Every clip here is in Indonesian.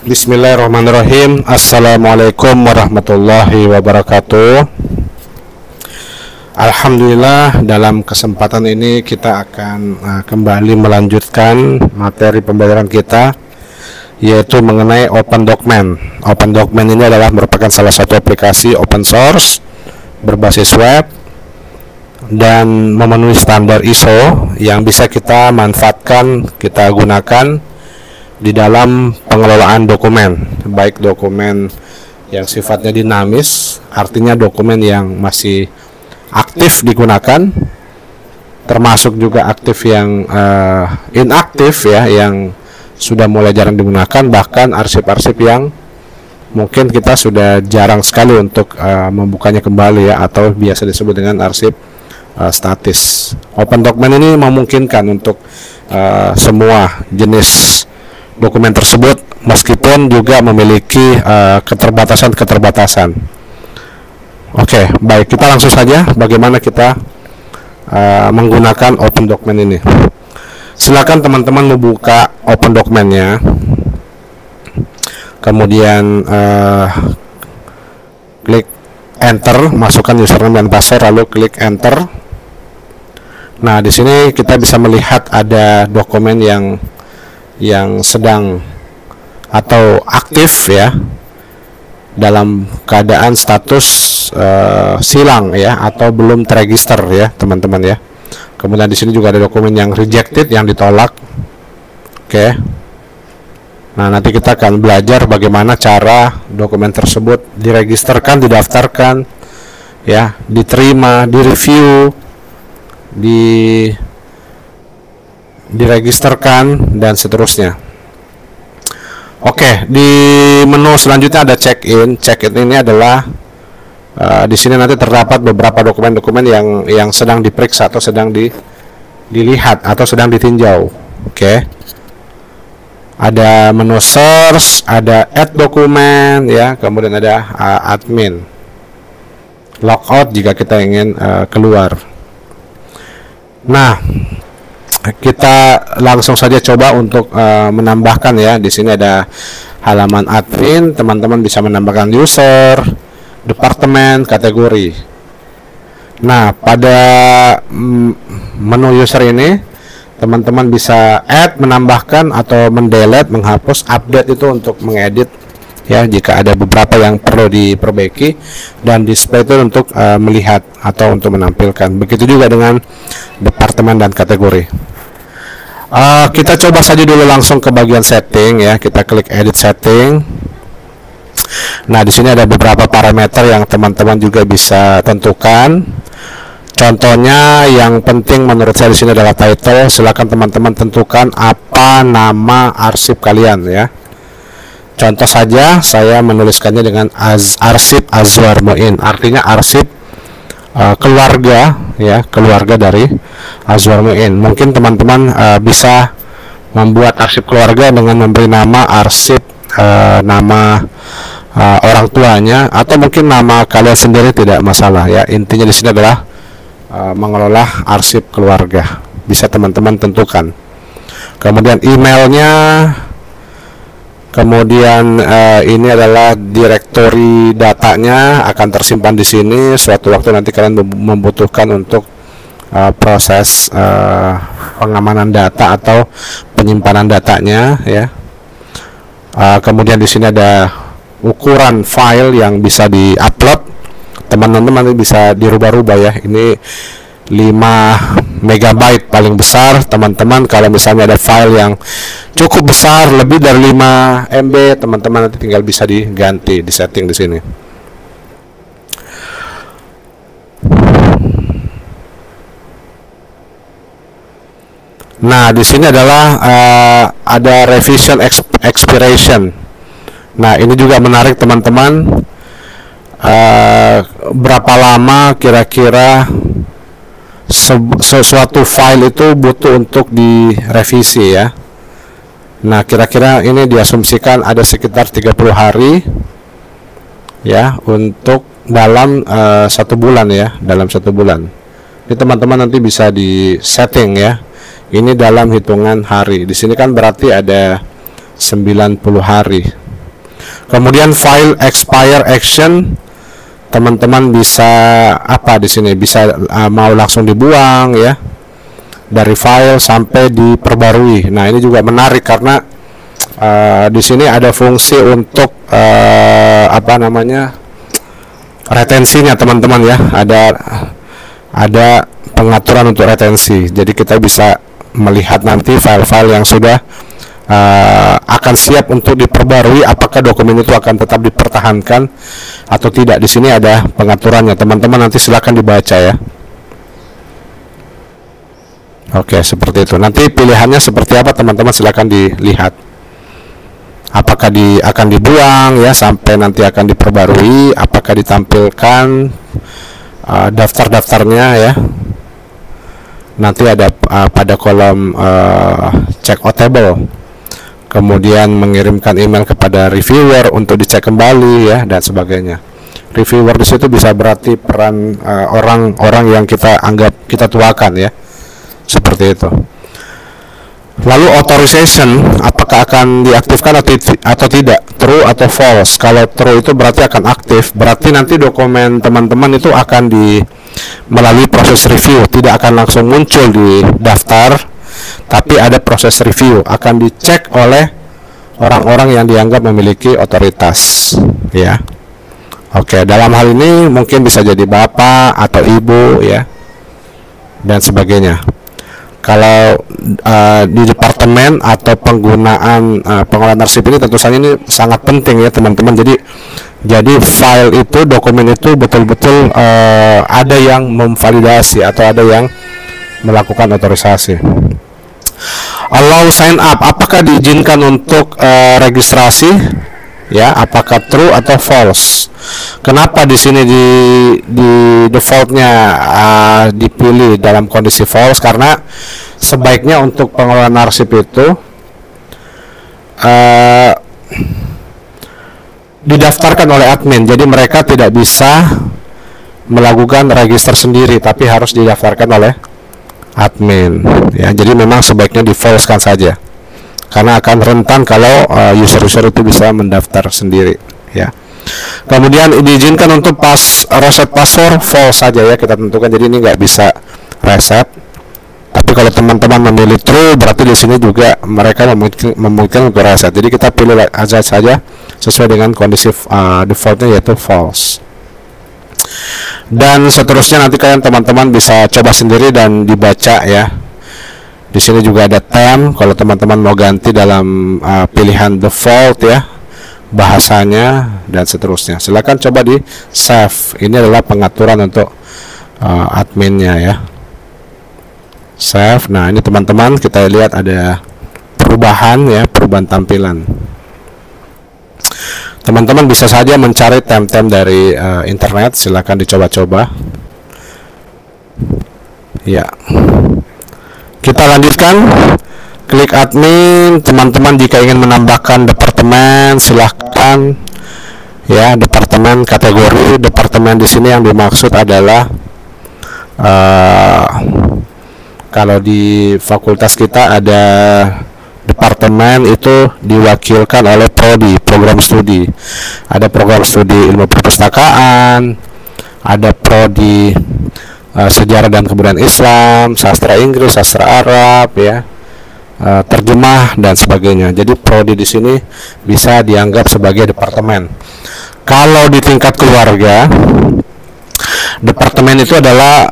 Bismillahirrahmanirrahim. Assalamualaikum warahmatullahi wabarakatuh. Alhamdulillah, dalam kesempatan ini kita akan kembali melanjutkan materi pembelajaran kita, yaitu mengenai Open Document. Open Document ini adalah merupakan salah satu aplikasi open source berbasis web dan memenuhi standar ISO yang bisa kita manfaatkan, kita gunakan di dalam pengelolaan dokumen, baik dokumen yang sifatnya dinamis, artinya dokumen yang masih aktif digunakan, termasuk juga aktif yang inaktif ya, yang sudah mulai jarang digunakan, bahkan arsip-arsip yang mungkin kita sudah jarang sekali untuk membukanya kembali ya, atau biasa disebut dengan arsip statis. Open Document ini memungkinkan untuk semua jenis dokumen tersebut, meskipun juga memiliki keterbatasan-keterbatasan. Oke, baik, kita langsung saja bagaimana kita menggunakan Open Document ini. Silakan teman-teman membuka Open Document-nya, kemudian klik Enter, masukkan username dan password, lalu klik Enter. Nah, di sini kita bisa melihat ada dokumen yang sedang atau aktif ya, dalam keadaan status silang ya, atau belum terregister ya teman-teman ya. Kemudian di sini juga ada dokumen yang rejected, yang ditolak. Oke. Nah, nanti kita akan belajar bagaimana cara dokumen tersebut diregisterkan, didaftarkan ya, diterima, direview, diregisterkan dan seterusnya. Oke, di menu selanjutnya ada check-in. Check-in ini adalah di sini nanti terdapat beberapa dokumen-dokumen yang sedang diperiksa atau sedang dilihat atau sedang ditinjau. Oke. Ada menu search, ada add dokumen ya, kemudian ada admin. Logout jika kita ingin keluar. Nah, kita langsung saja coba untuk menambahkan ya. Di sini ada halaman admin, teman-teman bisa menambahkan user, departemen, kategori. Nah, pada menu user ini teman-teman bisa add, menambahkan atau mendelete, menghapus, update itu untuk mengedit ya, jika ada beberapa yang perlu diperbaiki, dan display itu untuk melihat atau untuk menampilkan. Begitu juga dengan departemen dan kategori. Kita coba saja dulu langsung ke bagian setting ya. Kita klik edit setting. Nah, di sini ada beberapa parameter yang teman-teman juga bisa tentukan. Contohnya yang penting menurut saya di sini adalah title. Silakan teman-teman tentukan apa nama arsip kalian ya. Contoh saja saya menuliskannya dengan arsip Azwar Muin, artinya arsip keluarga ya, keluarga dari Azwar Muin. Mungkin teman-teman bisa membuat arsip keluarga dengan memberi nama arsip, nama orang tuanya, atau mungkin nama kalian sendiri, tidak masalah ya. Intinya di sini adalah mengelola arsip keluarga. Bisa teman-teman tentukan. Kemudian emailnya, kemudian ini adalah direktori datanya, akan tersimpan di sini. Suatu waktu nanti kalian membutuhkan untuk proses pengamanan data atau penyimpanan datanya ya. Kemudian di sini ada ukuran file yang bisa diupload. Teman-teman bisa dirubah-rubah ya. Ini 5 MB paling besar. Teman-teman kalau misalnya ada file yang cukup besar, lebih dari 5 MB, teman-teman nanti tinggal bisa diganti, di setting di sini. Nah, di sini adalah ada revision expiration. Nah, ini juga menarik teman-teman. Berapa lama kira-kira sesuatu file itu butuh untuk direvisi ya. Nah, kira-kira ini diasumsikan ada sekitar 30 hari ya, untuk dalam 1 bulan ya, dalam 1 bulan. Ini teman-teman nanti bisa di setting ya. Ini dalam hitungan hari. Di sini kan berarti ada 90 hari Kemudian file expire action, teman-teman bisa apa di sini, bisa mau langsung dibuang ya dari file sampai diperbarui. Nah, ini juga menarik karena di sini ada fungsi untuk apa namanya, retensinya teman-teman ya. Ada pengaturan untuk retensi. Jadi kita bisa melihat nanti file-file yang sudah akan siap untuk diperbarui, apakah dokumen itu akan tetap dipertahankan atau tidak. Di sini ada pengaturannya, teman-teman nanti silakan dibaca ya. Oke, seperti itu. Nanti pilihannya seperti apa teman-teman silakan dilihat. Apakah akan dibuang ya sampai nanti akan diperbarui, apakah ditampilkan daftar-daftarnya ya. Nanti ada pada kolom check-outable. Kemudian mengirimkan email kepada reviewer untuk dicek kembali ya, dan sebagainya. Reviewer di situ bisa berarti peran orang-orang yang kita anggap kita tuakan ya, seperti itu. Lalu authorization, apakah akan diaktifkan atau tidak, true atau false. Kalau true itu berarti akan aktif, berarti nanti dokumen teman-teman itu akan melalui proses review, tidak akan langsung muncul di daftar, tapi ada proses review, akan dicek oleh orang-orang yang dianggap memiliki otoritas ya. Oke, dalam hal ini mungkin bisa jadi bapak atau ibu ya, dan sebagainya. Kalau di departemen atau penggunaan pengelolaan arsip ini tentu saja ini sangat penting ya teman-teman. Jadi file itu, dokumen itu betul-betul ada yang memvalidasi atau ada yang melakukan otorisasi. Allow sign up, apakah diizinkan untuk registrasi ya, apakah true atau false. Kenapa di sini di defaultnya dipilih dalam kondisi false? Karena sebaiknya untuk pengelolaan arsip itu didaftarkan oleh admin, jadi mereka tidak bisa melakukan register sendiri, tapi harus didaftarkan oleh admin ya. Jadi memang sebaiknya di false-kan saja, karena akan rentan kalau user-user itu bisa mendaftar sendiri ya. Kemudian diizinkan untuk reset password, false saja ya kita tentukan, jadi ini nggak bisa reset. Tapi kalau teman-teman memilih true, berarti di sini juga mereka memungkinkan untuk reset. Jadi kita pilih aja saja sesuai dengan kondisi defaultnya, yaitu false. Dan seterusnya nanti kalian teman-teman bisa coba sendiri dan dibaca ya. Di sini juga ada term kalau teman-teman mau ganti dalam pilihan default ya, bahasanya dan seterusnya. Silakan coba di save. Ini adalah pengaturan untuk adminnya ya. Save. Nah, ini teman-teman kita lihat ada perubahan ya, perubahan tampilan. Teman-teman bisa saja mencari tem-tem dari internet, silakan dicoba-coba. Ya. Kita lanjutkan. Klik admin, teman-teman jika ingin menambahkan departemen silahkan ya, departemen kategori. Departemen di sini yang dimaksud adalah kalau di fakultas kita ada departemen itu diwakilkan oleh prodi, program studi. Ada program studi ilmu perpustakaan, ada prodi sejarah dan kebudayaan Islam, sastra Inggris, sastra Arab ya, terjemah dan sebagainya. Jadi prodi di sini bisa dianggap sebagai departemen. Kalau di tingkat keluarga, departemen itu adalah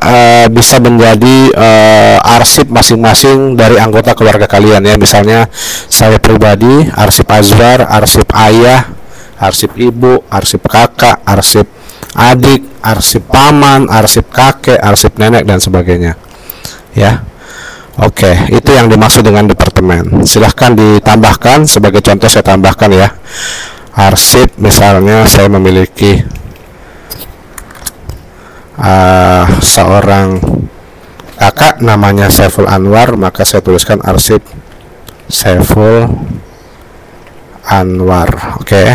bisa menjadi arsip masing-masing dari anggota keluarga kalian ya. Misalnya saya pribadi arsip Azwar, arsip ayah, arsip ibu, arsip kakak, arsip adik, arsip paman, arsip kakek, arsip nenek dan sebagainya ya. Oke, itu yang dimaksud dengan departemen. Silahkan ditambahkan, sebagai contoh saya tambahkan ya, arsip misalnya saya memiliki seorang kakak namanya Saiful Anwar, maka saya tuliskan arsip Saiful Anwar. Oke.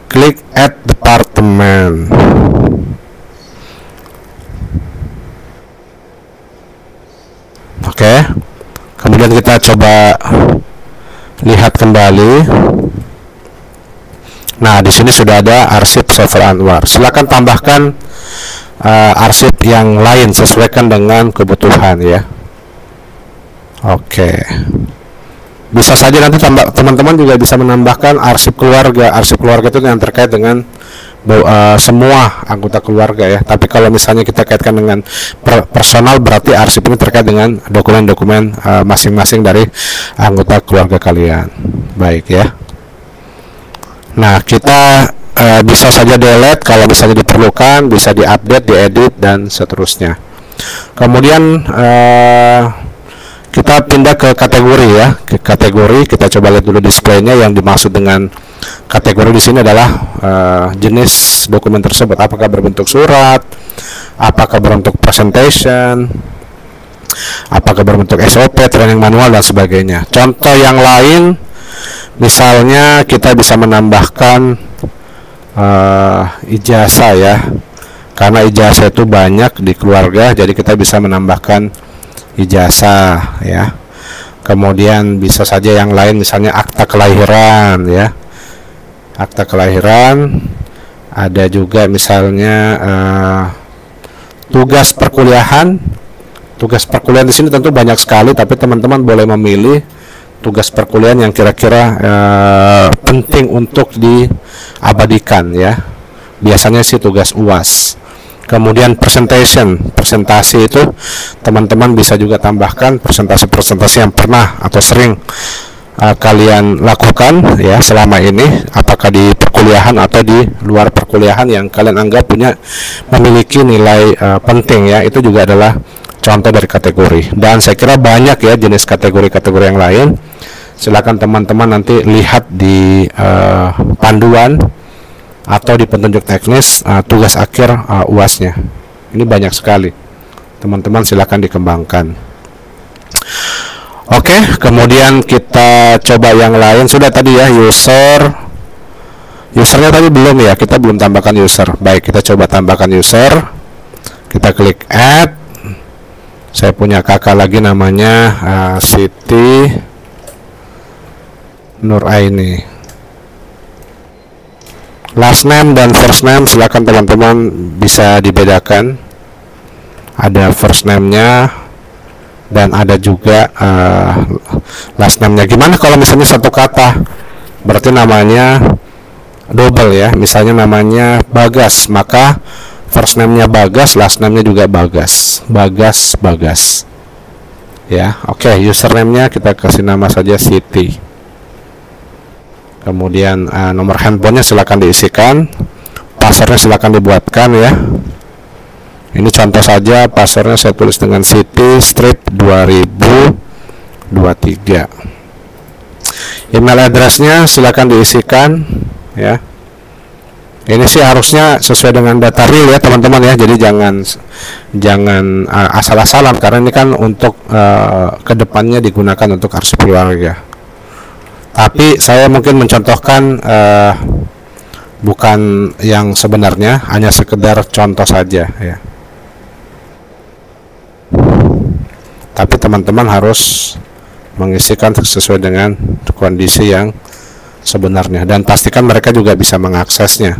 Klik add department. Oke. Kemudian kita coba lihat kembali. Nah, di sini sudah ada arsip Saiful Anwar. Silakan tambahkan arsip yang lain, sesuaikan dengan kebutuhan ya. Oke. Bisa saja nanti teman-teman juga bisa menambahkan arsip keluarga. Arsip keluarga itu yang terkait dengan semua anggota keluarga ya. Tapi kalau misalnya kita kaitkan dengan personal, berarti arsip ini terkait dengan dokumen-dokumen masing-masing dari anggota keluarga kalian. Baik ya. Nah, kita bisa saja delete kalau misalnya diperlukan, bisa diupdate, diedit, dan seterusnya. Kemudian kita pindah ke kategori ya. Ke kategori, kita coba lihat dulu displaynya. Yang dimaksud dengan kategori di sini adalah jenis dokumen tersebut. Apakah berbentuk surat, apakah berbentuk presentation, apakah berbentuk SOP, training manual, dan sebagainya. Contoh yang lain, misalnya kita bisa menambahkan ijazah ya, karena ijazah itu banyak di keluarga, jadi kita bisa menambahkan ijazah ya. Kemudian bisa saja yang lain, misalnya akta kelahiran ya, akta kelahiran. Ada juga misalnya tugas perkuliahan. Tugas perkuliahan di sini tentu banyak sekali, tapi teman-teman boleh memilih tugas perkuliahan yang kira-kira penting untuk diabadikan ya. Biasanya sih tugas UAS. Kemudian presentasi itu teman-teman bisa juga tambahkan presentasi yang pernah atau sering kalian lakukan ya selama ini, apakah di perkuliahan atau di luar perkuliahan yang kalian anggap memiliki nilai penting ya. Itu juga adalah contoh dari kategori. Dan saya kira banyak ya jenis kategori-kategori yang lain. Silakan teman-teman nanti lihat di panduan atau di petunjuk teknis tugas akhir UAS-nya. Ini banyak sekali. Teman-teman silakan dikembangkan. Oke, kemudian kita coba yang lain. Sudah tadi ya, usernya tadi belum ya, kita belum tambahkan user. Baik, kita coba tambahkan user. Kita klik add. Saya punya kakak lagi namanya Siti Nuraini. Last name dan first name silakan teman-teman bisa dibedakan. Ada first name-nya dan ada juga last name-nya. Gimana kalau misalnya satu kata? Berarti namanya double ya. Misalnya namanya Bagas, maka first name-nya Bagas, last name-nya juga Bagas. Bagas. Ya, oke, username-nya kita kasih nama saja Siti. Kemudian nomor handphonenya silakan diisikan, passwordnya silakan dibuatkan ya. Ini contoh saja, passwordnya saya tulis dengan Siti strip 2023. Email address-nya silakan diisikan ya. Ini sih harusnya sesuai dengan data real ya teman-teman ya. Jadi jangan asal-asalan, karena ini kan untuk kedepannya digunakan untuk arsip keluarga. Tapi saya mungkin mencontohkan bukan yang sebenarnya, hanya sekedar contoh saja ya. Tapi teman-teman harus mengisikan sesuai dengan kondisi yang sebenarnya, dan pastikan mereka juga bisa mengaksesnya.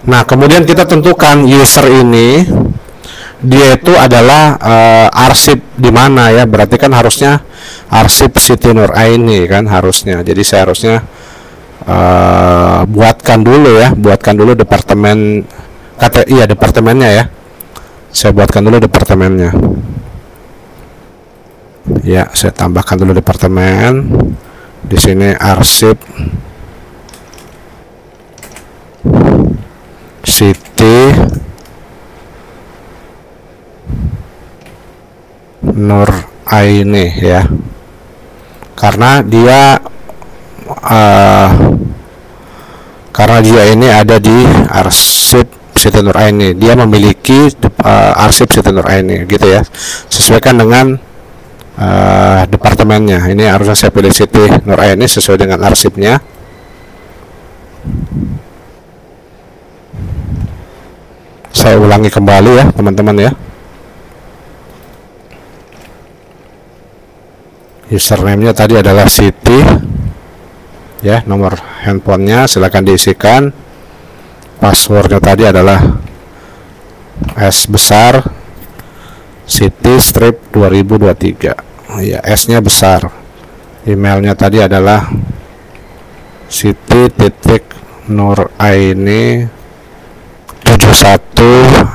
Nah, kemudian kita tentukan user ini dia itu adalah arsip di mana ya. Berarti kan harusnya arsip Siti Nuraini kan harusnya. Jadi saya harusnya buatkan dulu departemen departemennya ya. Saya buatkan dulu departemennya. Ya, saya tambahkan dulu departemen. Di sini arsip Siti Nuraini ya, karena dia ini ada di arsip Siti Nuraini, dia memiliki arsip Siti Nuraini gitu ya. Sesuaikan dengan departemennya. Ini harusnya saya pilih Siti Nuraini sesuai dengan arsipnya. Saya ulangi kembali ya teman-teman ya. Username-nya tadi adalah Siti ya, nomor handphonenya silakan diisikan. Passwordnya tadi adalah S besar City Strip 2023 ya, S nya besar. Emailnya tadi adalah siti.nuraini 71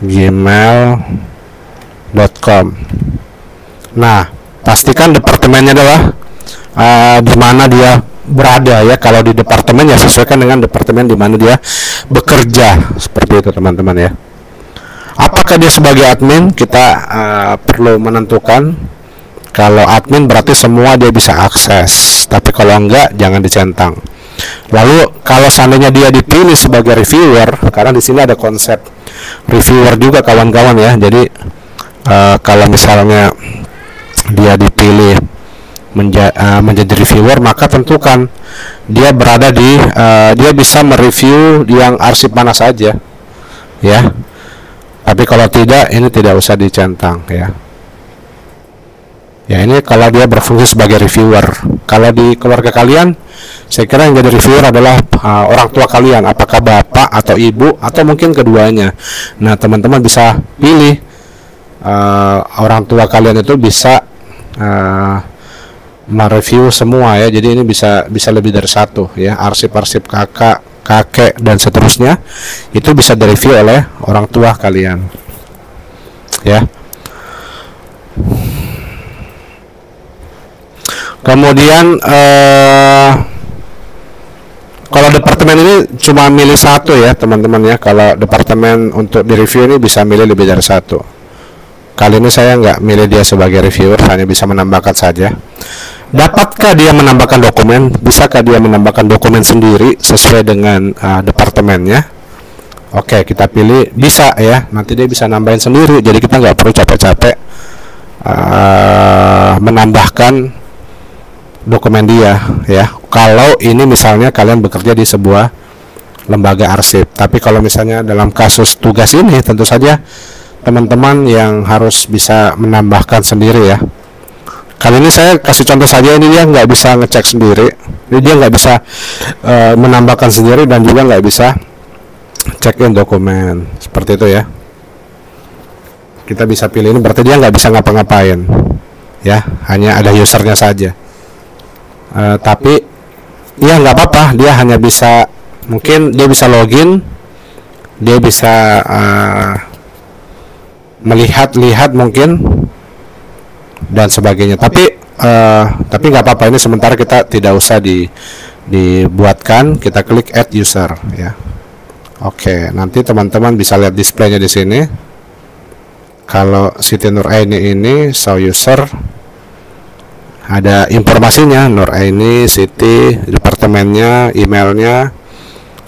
@gmail.com. Nah, pastikan departemennya adalah di mana dia berada ya. Kalau di departemen ya sesuaikan dengan departemen di mana dia bekerja, seperti itu teman-teman ya. Apakah dia sebagai admin? Kita perlu menentukan. Kalau admin berarti semua dia bisa akses, tapi kalau enggak jangan dicentang. Lalu kalau seandainya dia dipilih sebagai reviewer, karena di sini ada konsep reviewer juga kawan-kawan ya. Jadi kalau misalnya dia dipilih menjadi reviewer, maka tentukan dia berada di dia bisa mereview yang arsip mana saja ya. Tapi kalau tidak, ini tidak usah dicentang ya. Ya, ini kalau dia berfungsi sebagai reviewer. Kalau di keluarga kalian, saya kira yang jadi reviewer adalah orang tua kalian, apakah bapak atau ibu atau mungkin keduanya. Nah, teman-teman bisa pilih orang tua kalian itu bisa mereview semua ya. Jadi ini bisa lebih dari satu ya, arsip-arsip kakek dan seterusnya itu bisa direview oleh orang tua kalian ya. Kemudian kalau departemen ini cuma milih satu ya teman-teman ya. Kalau departemen untuk direview ini bisa milih lebih dari satu. Kali ini saya nggak milih dia sebagai reviewer, hanya bisa menambahkan saja. Dapatkah dia menambahkan dokumen? Bisakah dia menambahkan dokumen sendiri sesuai dengan departemennya? Oke, kita pilih bisa ya. Nanti dia bisa nambahin sendiri. Jadi kita nggak perlu capek-capek menambahkan dokumen dia ya. Kalau ini misalnya kalian bekerja di sebuah lembaga arsip. Tapi kalau misalnya dalam kasus tugas ini, tentu saja teman-teman yang harus bisa menambahkan sendiri ya. Kali ini saya kasih contoh saja, ini dia nggak bisa ngecek sendiri, ini dia nggak bisa menambahkan sendiri dan juga nggak bisa check in dokumen, seperti itu ya. Kita bisa pilih ini, berarti dia nggak bisa ngapa-ngapain ya, hanya ada usernya saja. Tapi ya nggak apa-apa, dia hanya bisa, mungkin dia bisa login, dia bisa melihat-lihat mungkin dan sebagainya. Tapi nggak apa-apa, ini sementara kita tidak usah dibuatkan. Kita klik add user ya. Oke, nanti teman-teman bisa lihat displaynya di sini. Kalau Siti Nuraini ini show user, ada informasinya, Nuraini, Siti, departemennya, emailnya,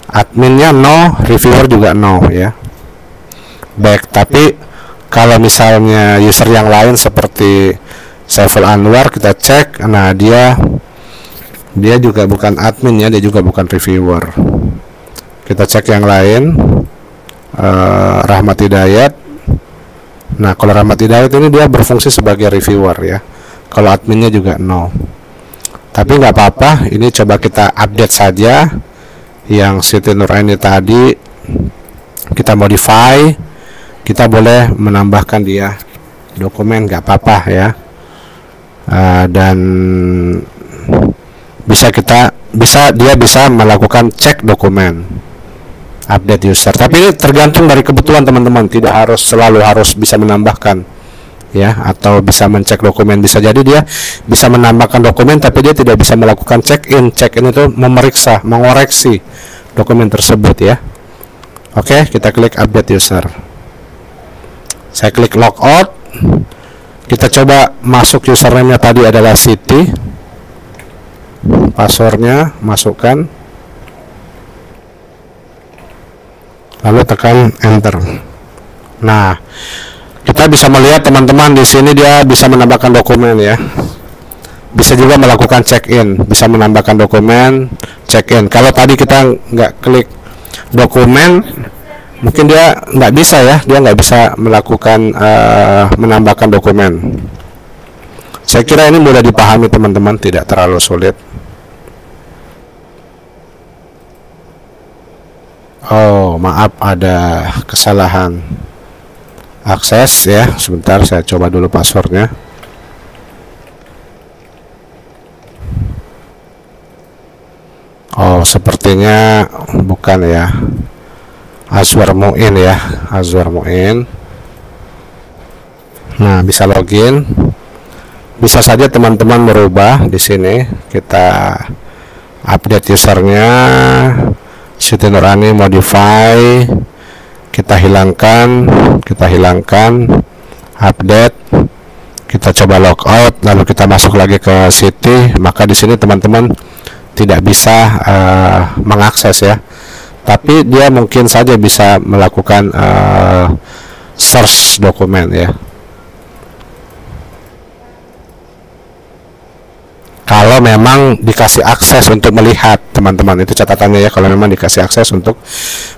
adminnya no, reviewer juga no ya. Baik, tapi kalau misalnya user yang lain seperti Saiful Anwar, kita cek, nah dia juga bukan admin ya, dia juga bukan reviewer. Kita cek yang lain, Rahmat Hidayat. Nah, kalau Rahmat Hidayat ini dia berfungsi sebagai reviewer ya. Kalau adminnya juga no. Tapi nggak apa-apa, ini coba kita update saja. Yang Siti Nuraini tadi kita modify, kita boleh menambahkan dia dokumen, nggak apa-apa ya. Dan dia bisa melakukan cek dokumen, update user. Tapi ini tergantung dari kebutuhan teman-teman, tidak selalu harus bisa menambahkan ya, atau bisa mencek dokumen. Bisa jadi dia bisa menambahkan dokumen tapi dia tidak bisa melakukan check in. Check in itu memeriksa, mengoreksi dokumen tersebut ya. Oke, kita klik update user. Saya klik logout. Kita coba masuk username-nya tadi adalah Siti. Passwordnya masukkan. Lalu tekan enter. Nah, kita bisa melihat teman-teman di sini dia bisa menambahkan dokumen ya. Bisa juga melakukan check-in, bisa menambahkan dokumen, check-in. Kalau tadi kita nggak klik dokumen, mungkin dia nggak bisa ya, dia nggak bisa melakukan menambahkan dokumen. Saya kira ini mudah dipahami teman-teman, tidak terlalu sulit. Oh, maaf, ada kesalahan akses ya. Sebentar, saya coba dulu passwordnya. Oh, sepertinya bukan ya. Azwar Muin ya, Azwar Muin. Nah, bisa login. Bisa saja teman-teman merubah di sini. Kita update usernya, Siti Nurani modify, kita hilangkan, update, kita coba logout, lalu kita masuk lagi ke Siti. Maka di sini teman-teman tidak bisa mengakses ya. Tapi dia mungkin saja bisa melakukan search dokumen ya. Kalau memang dikasih akses untuk melihat, teman-teman, itu catatannya ya, kalau memang dikasih akses untuk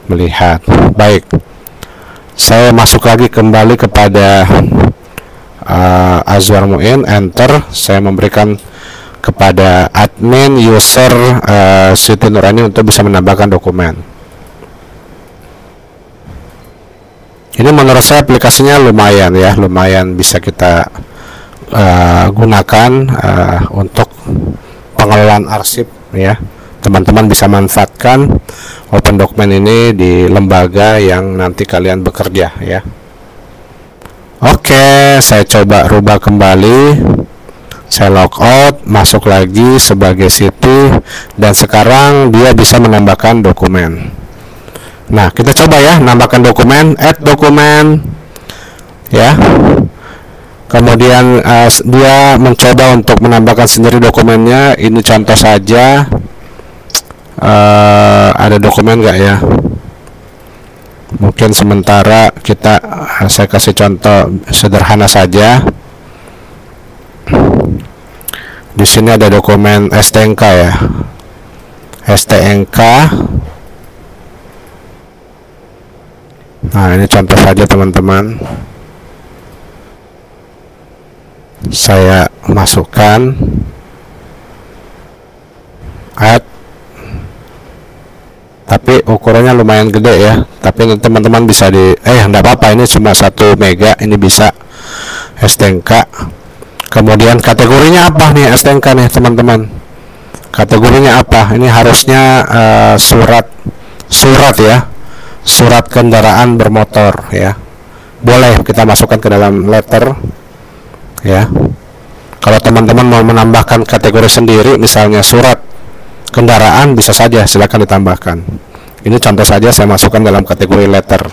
melihat. Baik, saya masuk lagi kembali kepada Azwar Muin, enter. Saya memberikan kepada admin user Siti Nurani untuk bisa menambahkan dokumen. Ini menurut saya aplikasinya lumayan ya, lumayan bisa kita gunakan untuk pengelolaan arsip ya. Teman-teman bisa manfaatkan Open Document ini di lembaga yang nanti kalian bekerja ya. Oke, saya coba rubah kembali. Saya logout, masuk lagi sebagai Siti, dan sekarang dia bisa menambahkan dokumen. Nah, kita coba ya, nambahkan dokumen, add dokumen ya. Kemudian dia mencoba untuk menambahkan sendiri dokumennya. Ini contoh saja. Ada dokumen nggak ya? Mungkin sementara saya kasih contoh sederhana saja. Di sini ada dokumen STNK ya, STNK. Nah, ini contoh saja teman-teman. Saya masukkan, add, tapi ukurannya lumayan gede ya. Tapi teman-teman bisa enggak apa-apa, ini cuma 1 mega, ini bisa STNK. Kemudian kategorinya apa nih STNK nih teman-teman? Kategorinya apa? Ini harusnya surat ya, surat kendaraan bermotor ya. Boleh kita masukkan ke dalam letter ya. Kalau teman-teman mau menambahkan kategori sendiri, misalnya surat kendaraan, bisa saja, silakan ditambahkan. Ini contoh saja saya masukkan dalam kategori letter.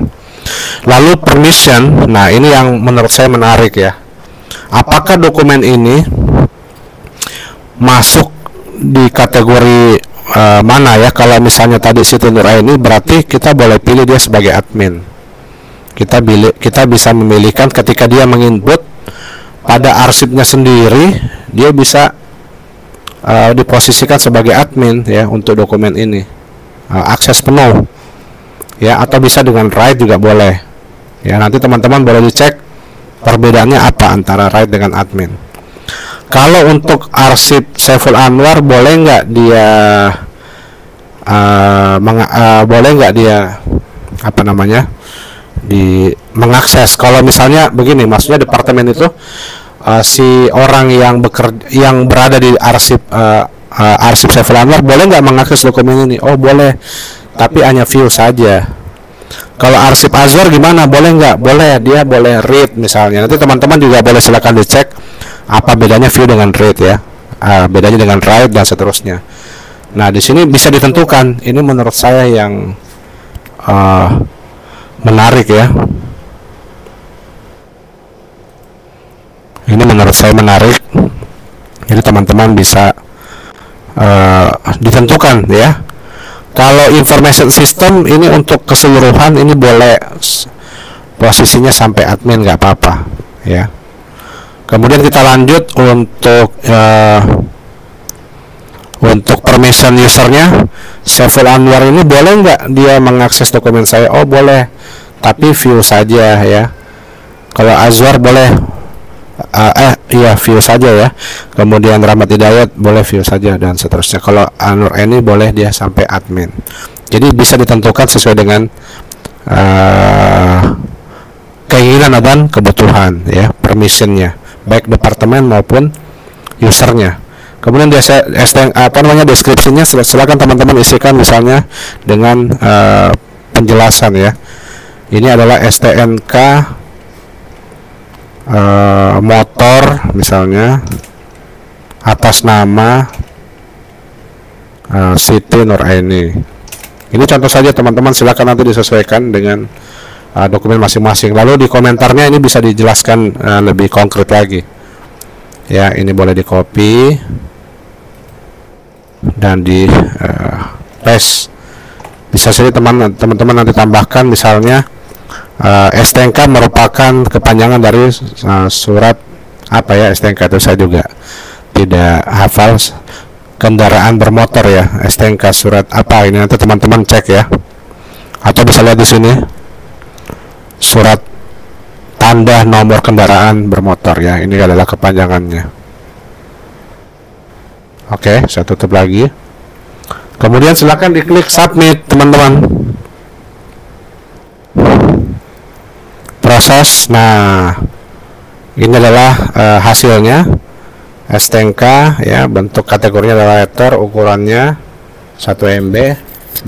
Lalu permission, nah ini yang menurut saya menarik ya. Apakah dokumen ini masuk di kategori mana ya? Kalau misalnya tadi Siti Nuraini, berarti kita boleh pilih dia sebagai admin. Kita bisa memilihkan ketika dia menginput pada arsipnya sendiri, dia bisa diposisikan sebagai admin ya untuk dokumen ini, akses penuh ya, atau bisa dengan write juga boleh ya. Nanti teman-teman boleh dicek perbedaannya apa antara write dengan admin. Kalau untuk arsip Saiful Anwar, boleh nggak dia mengakses? Kalau misalnya begini, maksudnya departemen itu si orang yang berada di arsip Saiful Anwar boleh nggak mengakses dokumen ini? Oh boleh, tapi hanya view saja. Kalau arsip Azwar gimana? Boleh nggak? Boleh, dia boleh read misalnya. Nanti teman-teman juga boleh silakan dicek apa bedanya view dengan read ya, bedanya dengan write dan seterusnya. Nah, di sini bisa ditentukan. Ini menurut saya yang menarik ya. Ini menurut saya menarik. Jadi teman-teman bisa ditentukan ya. Kalau information system ini untuk keseluruhan, ini boleh posisinya sampai admin, nggak apa-apa ya. Kemudian kita lanjut untuk permission usernya. Saiful Anwar ini boleh nggak dia mengakses dokumen saya? Oh boleh, tapi view saja ya. Kalau Azwar boleh iya view saja ya. Kemudian Rahmat Hidayat boleh view saja dan seterusnya. Kalau Nur Eni boleh dia sampai admin. Jadi bisa ditentukan sesuai dengan keinginan dan kebutuhan ya, permissionnya baik departemen maupun usernya. Kemudian deskripsinya silakan teman-teman isikan misalnya dengan penjelasan ya. Ini adalah STNK motor misalnya atas nama Siti Nur Aini. Ini contoh saja teman-teman, silakan nanti disesuaikan dengan dokumen masing-masing. Lalu di komentarnya ini bisa dijelaskan lebih konkret lagi. Ya, ini boleh di copy dan di paste. Bisa saja teman-teman nanti tambahkan misalnya STNK merupakan kepanjangan dari surat apa ya, STNK itu saya juga tidak hafal, kendaraan bermotor ya, STNK surat apa ini, nanti teman-teman cek ya, atau bisa lihat di sini surat tanda nomor kendaraan bermotor ya, ini adalah kepanjangannya. Oke, saya tutup lagi, kemudian silakan diklik submit teman-teman. Proses, nah ini adalah hasilnya STNK ya, bentuk kategorinya adalah letter, ukurannya 1 MB,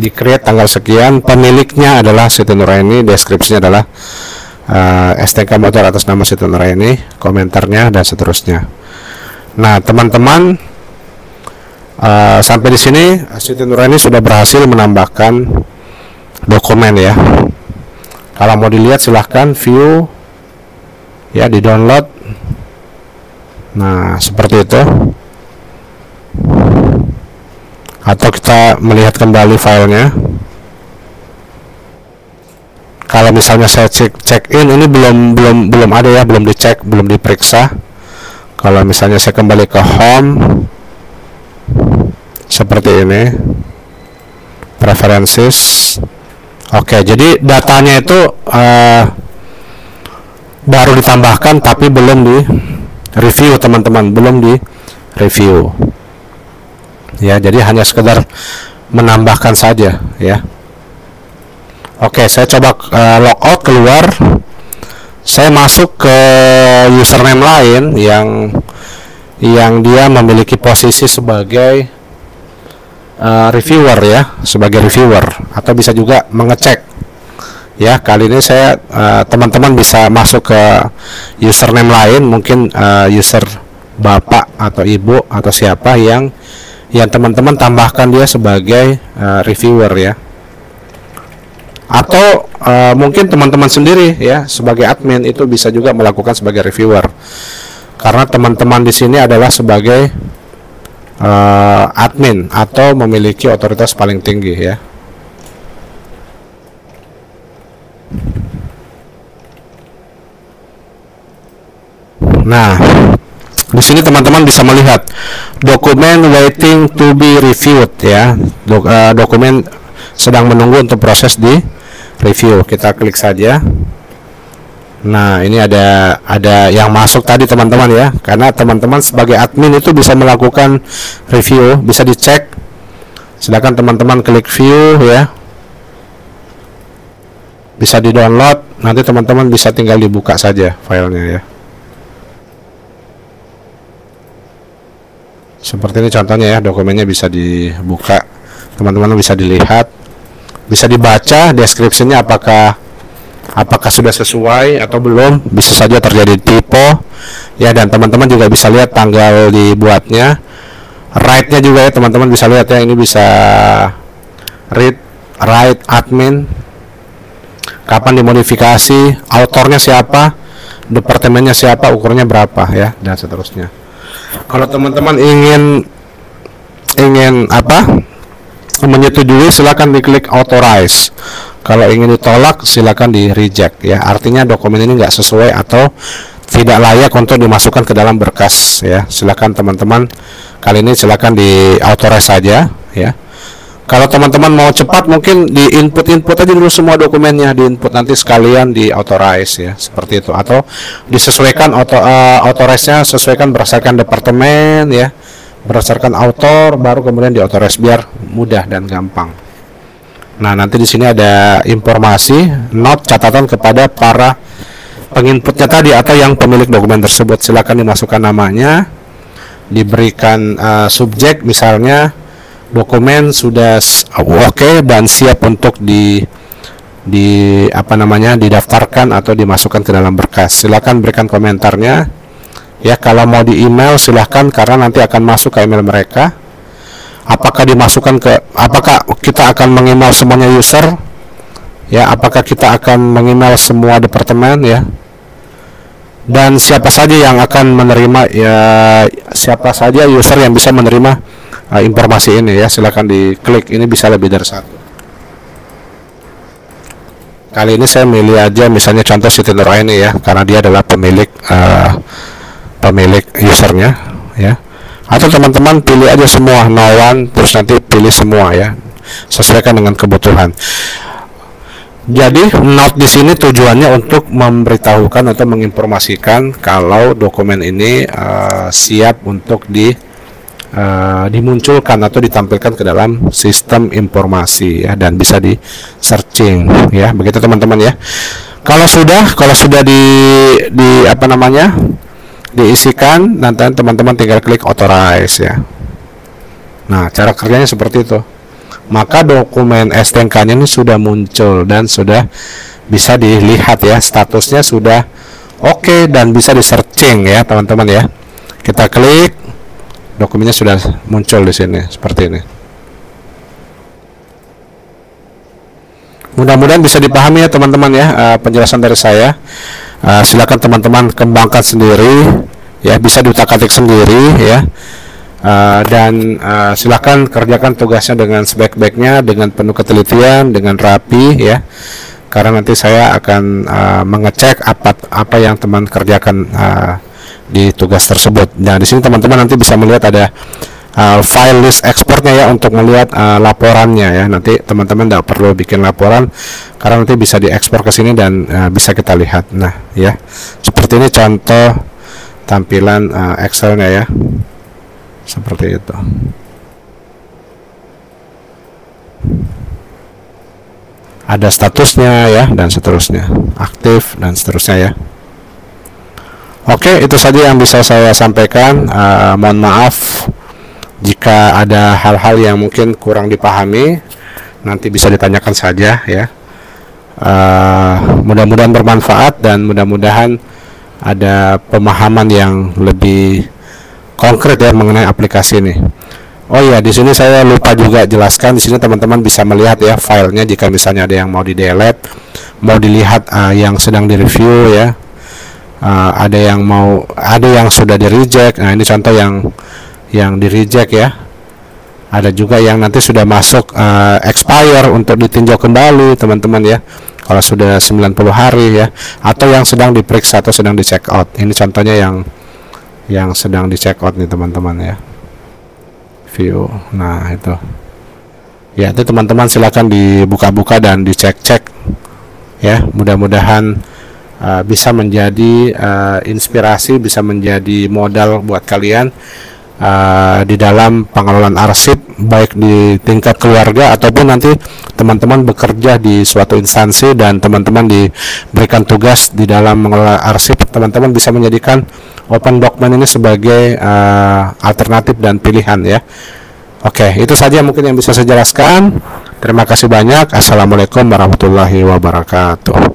di create tanggal sekian, pemiliknya adalah Siti Nuraini, deskripsinya adalah STNK motor atas nama Siti Nuraini, komentarnya dan seterusnya. Nah teman-teman, sampai di sini Siti Nuraini sudah berhasil menambahkan dokumen ya. Kalau mau dilihat silahkan view ya, di download. Nah seperti itu, atau kita melihat kembali filenya. Kalau misalnya saya check in, ini belum ada ya, belum dicek, belum diperiksa. Kalau misalnya saya kembali ke home seperti ini, preferences. Oke, jadi datanya itu baru ditambahkan tapi belum di review teman-teman, belum di review ya, jadi hanya sekedar menambahkan saja ya. Oke, saya coba logout keluar, saya masuk ke username lain yang dia memiliki posisi sebagai reviewer ya, sebagai reviewer, atau bisa juga mengecek ya. Kali ini saya teman-teman bisa masuk ke username lain, mungkin user bapak atau ibu atau siapa yang teman-teman tambahkan dia sebagai reviewer ya, atau mungkin teman-teman sendiri ya sebagai admin itu bisa juga melakukan sebagai reviewer, karena teman-teman di sini adalah sebagai admin atau memiliki otoritas paling tinggi ya. Nah, di sini teman-teman bisa melihat dokumen waiting to be reviewed ya, dokumen sedang menunggu untuk proses di review. Kita klik saja. Nah, ini ada yang masuk tadi teman-teman ya, karena teman-teman sebagai admin itu bisa melakukan review, bisa dicek. Silakan teman-teman klik view ya, bisa di download, nanti teman-teman bisa tinggal dibuka saja filenya ya. Seperti ini contohnya ya, dokumennya bisa dibuka, teman-teman bisa dilihat, bisa dibaca deskripsinya apakah sudah sesuai atau belum. Bisa saja terjadi typo ya, dan teman-teman juga bisa lihat tanggal dibuatnya, write-nya juga ya, teman-teman bisa lihat ya, ini bisa read, write, admin, kapan dimodifikasi, autornya siapa, departemennya siapa, ukurannya berapa ya, dan seterusnya. Kalau teman-teman ingin menyetujui, silakan diklik authorize. Kalau ingin ditolak silakan di reject ya, artinya dokumen ini nggak sesuai atau tidak layak untuk dimasukkan ke dalam berkas ya. Silakan teman-teman kali ini silakan di authorize saja ya. Kalau teman-teman mau cepat, mungkin di input aja dulu semua dokumennya, di input nanti sekalian di authorize ya, seperti itu. Atau disesuaikan authorize-nya sesuaikan berdasarkan departemen ya, berdasarkan author, baru kemudian di authorize biar mudah dan gampang. Nah, nanti di sini ada informasi, note, catatan kepada para penginputnya tadi atau yang pemilik dokumen tersebut. Silakan dimasukkan namanya, diberikan subjek, misalnya dokumen sudah oke dan siap untuk didaftarkan atau dimasukkan ke dalam berkas. Silakan berikan komentarnya ya. Kalau mau di email silahkan, karena nanti akan masuk ke email mereka. Apakah kita akan mengemail semuanya user ya, apakah kita akan mengemail semua departemen ya, dan siapa saja yang akan menerima ya, siapa saja user yang bisa menerima informasi ini ya. Silakan diklik, ini bisa lebih dari satu. Kali ini saya milih aja misalnya contoh Siti Nuraini ya, karena dia adalah pemilik usernya ya. Atau teman-teman pilih aja semua, no one, terus nanti pilih semua ya, sesuaikan dengan kebutuhan. Jadi note di sini tujuannya untuk memberitahukan atau menginformasikan kalau dokumen ini siap untuk dimunculkan atau ditampilkan ke dalam sistem informasi ya, dan bisa di searching ya, begitu teman-teman ya. Kalau sudah diisikan, nanti teman-teman tinggal klik authorize ya. Nah, cara kerjanya seperti itu. Maka dokumen STNK-nya ini sudah muncul dan sudah bisa dilihat ya, statusnya sudah oke dan bisa di searching ya teman-teman ya. Kita klik, dokumennya sudah muncul di sini seperti ini. Mudah-mudahan bisa dipahami ya teman-teman ya, penjelasan dari saya. Silakan teman-teman kembangkan sendiri ya, bisa diutak-atik sendiri ya, dan silakan kerjakan tugasnya dengan sebaik-baiknya, dengan penuh ketelitian, dengan rapi ya, karena nanti saya akan mengecek apa yang teman kerjakan di tugas tersebut. Nah, di sini teman-teman nanti bisa melihat ada file list exportnya ya, untuk melihat laporannya ya. Nanti teman-teman tidak perlu bikin laporan, karena nanti bisa diekspor ke sini dan bisa kita lihat. Nah ya, seperti ini contoh tampilan Excelnya ya, seperti itu. Ada statusnya ya, dan seterusnya, aktif dan seterusnya ya. Oke, itu saja yang bisa saya sampaikan. Mohon maaf jika ada hal-hal yang mungkin kurang dipahami, nanti bisa ditanyakan saja ya. Mudah-mudahan bermanfaat dan mudah-mudahan ada pemahaman yang lebih konkret ya mengenai aplikasi ini. Oh iya, di sini saya lupa juga jelaskan, di sini teman-teman bisa melihat ya filenya, jika misalnya ada yang mau di-delete, mau dilihat yang sedang direview ya. Ada yang sudah di-reject. Nah, ini contoh yang di-reject ya. Ada juga yang nanti sudah masuk expire untuk ditinjau kembali teman-teman ya, kalau sudah 90 hari ya, atau yang sedang diperiksa atau sedang di check out. Ini contohnya yang sedang di check out nih teman-teman ya, view. Nah itu ya, itu teman-teman silakan dibuka-buka dan dicek-cek ya. Mudah-mudahan bisa menjadi inspirasi, bisa menjadi modal buat kalian di dalam pengelolaan arsip, baik di tingkat keluarga ataupun nanti teman-teman bekerja di suatu instansi dan teman-teman diberikan tugas di dalam mengelola arsip. Teman-teman bisa menjadikan open document ini sebagai alternatif dan pilihan ya. Oke, itu saja mungkin yang bisa saya jelaskan. Terima kasih banyak. Assalamualaikum warahmatullahi wabarakatuh.